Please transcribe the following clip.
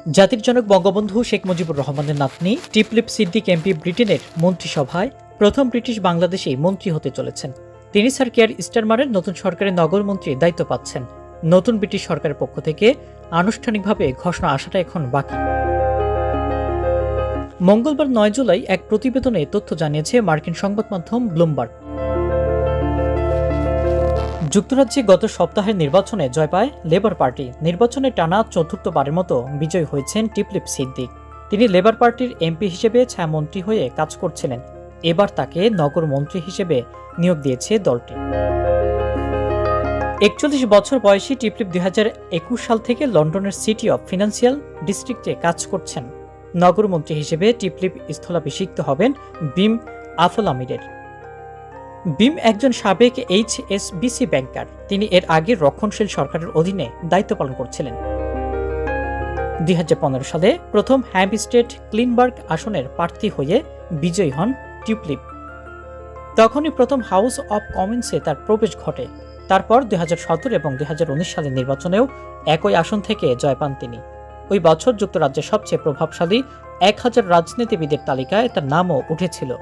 জাতির জনক বঙ্গবন্ধু শেখ মুজিবুর রহমানের নাতনি টিপলিপ সিদ্দিক এমপি ব্রিটেনের মন্ত্রিসভায় প্রথম ব্রিটিশ বাংলাদেশি মন্ত্রী হতে চলেছেন। তিনি স্যার কেয়ার স্টারমারের নতুন সরকারের নগরমন্ত্রীর দায়িত্ব পাচ্ছেন। নতুন ব্রিটিশ সরকারের পক্ষ থেকে আনুষ্ঠানিকভাবে ঘোষণা আসাটা এখন বাকি। মঙ্গলবার ৯ জুলাই এক প্রতিবেদনে তথ্য জানিয়েছে মার্কিন সংবাদ মাধ্যম ব্লুমবার্গ। যুক্তরাজ্যে গত সপ্তাহের নির্বাচনে জয় পায় লেবার পার্টি। নির্বাচনে টানা চতুর্থবারের মতো বিজয়ী হয়েছেন টিপলিপ সিদ্দিক। তিনি লেবার পার্টির এমপি হিসেবে ছায়ামন্ত্রী হয়ে কাজ করছিলেন। এবার তাকে নগর মন্ত্রী হিসেবে নিয়োগ দিয়েছে দলটি। ৪১ বছর বয়সী টিপলিপ ২০২১ সাল থেকে লন্ডনের সিটি অব ফিনান্সিয়াল ডিস্ট্রিক্টে কাজ করছেন। নগরমন্ত্রী হিসেবে টিপলিপ স্থলাভিষিক্ত হবেন বিম আফলামিরের। বিম একজন সাবেক HSBC ব্যাংকার। তিনি এর আগে রক্ষণশীল সরকারের অধীনে দায়িত্ব পালন করছিলেন। ২০১৫ সালে প্রথম হ্যামস্টেড ক্লিনবার্গ আসনের প্রার্থী হয়ে বিজয়ী হন টিপলিপ। তখনই প্রথম হাউস অব কমন্সে তার প্রবেশ ঘটে। তারপর ২০১৭ এবং ২০১৯ সালের নির্বাচনেও একই আসন থেকে জয় পান তিনি। ওই বছর যুক্তরাজ্যের সবচেয়ে প্রভাবশালী ১,০০০ রাজনীতিবিদের তালিকায় তার নামও উঠেছিল।